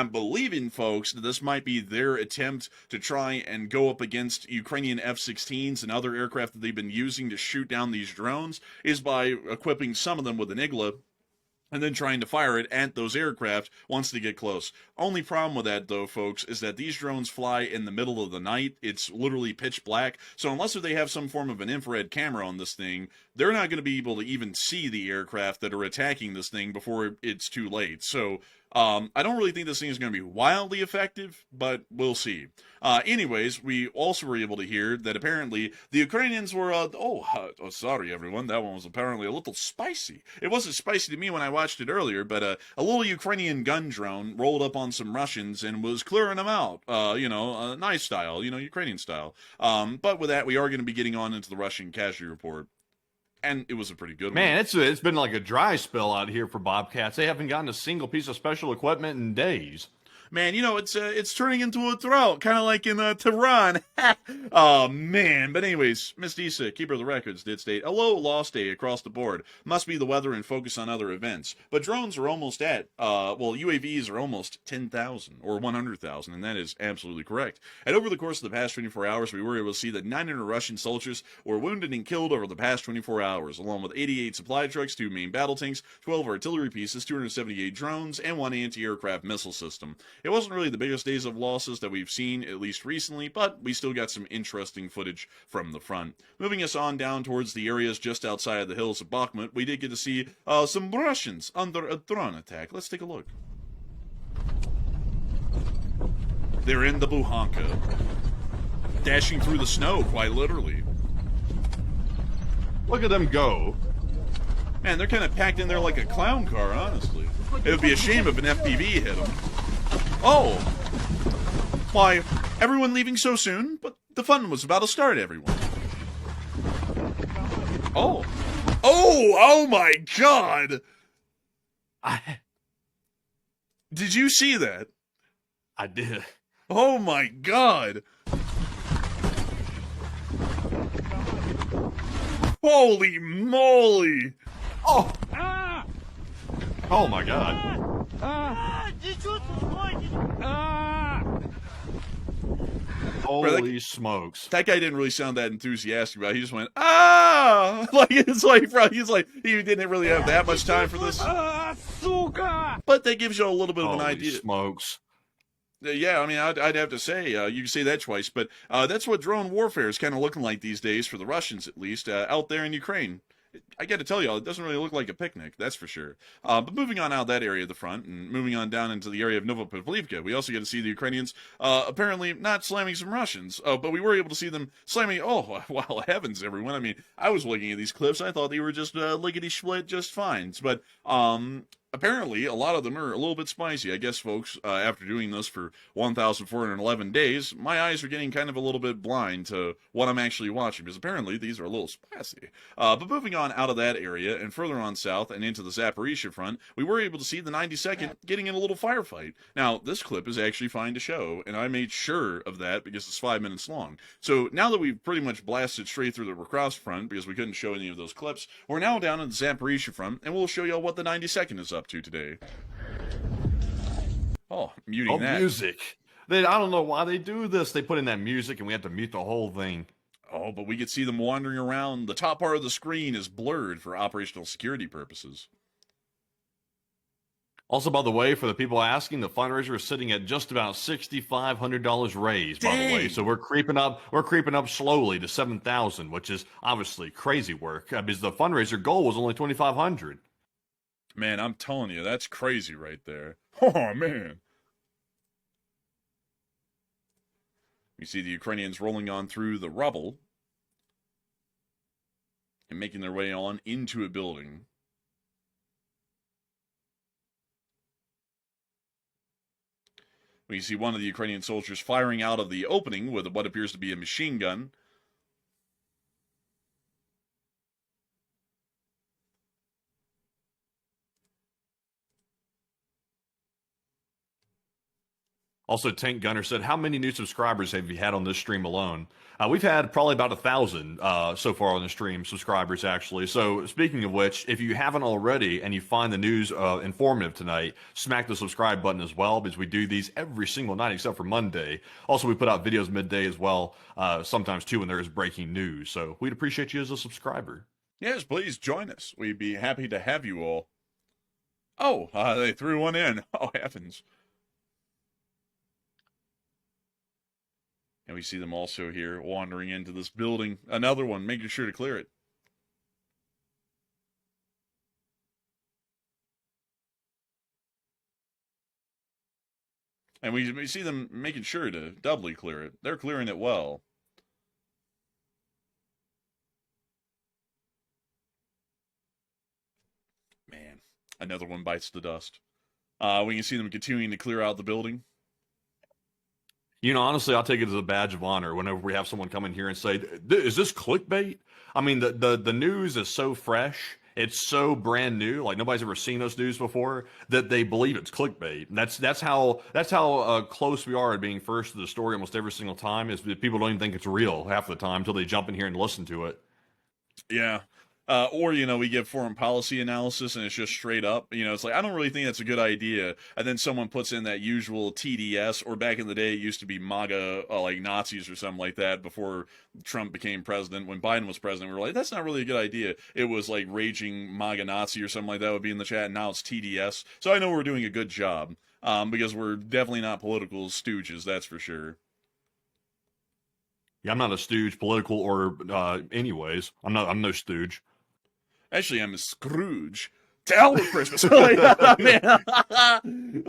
I'm believing, folks, that this might be their attempt to try and go up against Ukrainian F-16s and other aircraft that they've been using to shoot down these drones, is by equipping some of them with an Igla and then trying to fire it at those aircraft once they get close. Only problem with that, though, folks, is that these drones fly in the middle of the night. It's literally pitch black. So unless they have some form of an infrared camera on this thing, they're not going to be able to even see the aircraft that are attacking this thing before it's too late. So I don't really think this thing is going to be wildly effective, but we'll see. Anyways, we also were able to hear that apparently the Ukrainians were, sorry everyone, that one was apparently a little spicy. It wasn't spicy to me when I watched it earlier, but a little Ukrainian gun drone rolled up on some Russians and was clearing them out, nice style, Ukrainian style. But with that, we are going to be getting on into the Russian casualty report. And it was a pretty good one. Man, it's been like a dry spell out here for Bobcats. They haven't gotten a single piece of special equipment in days. Man, it's turning into a drought, kind of like in Tehran. Oh, man. But anyways, Miss Disa, keeper of the records, did state, a low loss day across the board. Must be the weather and focus on other events. But drones are almost UAVs are almost 10,000 or 100,000, and that is absolutely correct. And over the course of the past 24 hours, we were able to see that 900 Russian soldiers were wounded and killed over the past 24 hours, along with 88 supply trucks, 2 main battle tanks, 12 artillery pieces, 278 drones, and 1 anti-aircraft missile system. It wasn't really the biggest days of losses that we've seen, at least recently, but we still got some interesting footage from the front. Moving us on down towards the areas just outside of the hills of Bakhmut, we did get to see some Russians under a drone attack. Let's take a look. They're in the Buhanka, dashing through the snow, quite literally. Look at them go. Man, they're kind of packed in there like a clown car, honestly. It would be a shame if an FPV hit them. Oh! Why, everyone leaving so soon? But the fun was about to start, everyone. Oh. Oh my God! Did you see that? I did. Oh my God! Holy moly! Oh! Oh my God! Holy smokes! That guy didn't really sound that enthusiastic about it. He just went, ah! He didn't really have that much time for this. But that gives you a little bit of an idea. Holy smokes! Yeah, I mean, I'd have to say, you can say that twice, but that's what drone warfare is kind of looking like these days, for the Russians at least, out there in Ukraine. I got to tell y'all, it doesn't really look like a picnic, that's for sure. But moving on out that area of the front, and moving on down into the area of Novopavlivka, we also get to see the Ukrainians apparently not slamming some Russians, but we were able to see them slamming, well, heavens, everyone. I mean, I was looking at these clips, I thought they were just lickety-split just fine, but apparently, a lot of them are a little bit spicy. I guess, folks, after doing this for 1,411 days, my eyes are getting kind of a little bit blind to what I'm actually watching, because apparently these are a little spicy. But moving on out of that area, and further on south and into the Zaporizhia front, we were able to see the 92nd getting in a little firefight. Now, this clip is actually fine to show, and I made sure of that because it's 5 minutes long. So now that we've pretty much blasted straight through the Recross front, because we couldn't show any of those clips, we're now down in the Zaporizhia front, and we'll show y'all what the 92nd is up to today. Oh, muting that. Music. I don't know why they do this. They put in that music and we have to mute the whole thing. Oh, but we could see them wandering around. The top part of the screen is blurred for operational security purposes. Also, by the way, for the people asking, the fundraiser is sitting at just about $6,500 raised, by the way. So we're creeping up slowly to $7,000, which is obviously crazy work because the fundraiser goal was only $2,500. Man, I'm telling you, that's crazy right there. Oh, man. We see the Ukrainians rolling on through the rubble and making their way on into a building. We see one of the Ukrainian soldiers firing out of the opening with what appears to be a machine gun. Also, Tank Gunner said, "How many new subscribers have you had on this stream alone?" We've had probably about 1,000 so far on the stream, subscribers actually. So, speaking of which, if you haven't already and you find the news informative tonight, smack the subscribe button as well, because we do these every single night except for Monday. Also, we put out videos midday as well, sometimes too when there is breaking news. So, we'd appreciate you as a subscriber. Yes, please join us. We'd be happy to have you all. Oh, they threw one in. Oh, heavens. And we see them also here wandering into this building. Another one, making sure to clear it. And we see them making sure to doubly clear it. They're clearing it well. Man, another one bites the dust. We can see them continuing to clear out the building. You know, honestly, I'll take it as a badge of honor whenever we have someone come in here and say, "Is this clickbait?" I mean, the news is so fresh, it's so brand new, like nobody's ever seen this news before, that they believe it's clickbait. And that's how close we are at being first to the story almost every single time. Is that people don't even think it's real half the time until they jump in here and listen to it. Yeah. Or, we give foreign policy analysis and it's just straight up. It's like, I don't really think that's a good idea. And then someone puts in that usual TDS, or back in the day, it used to be MAGA, like Nazis or something like that before Trump became president. When Biden was president, we were like, that's not really a good idea. It was like raging MAGA Nazi or something like that would be in the chat. And now it's TDS. So I know we're doing a good job because we're definitely not political stooges, that's for sure. Yeah, I'm not a stooge, political or anyways. I'm no stooge. Actually, I'm a Scrooge. To hell with Christmas. Oh, man.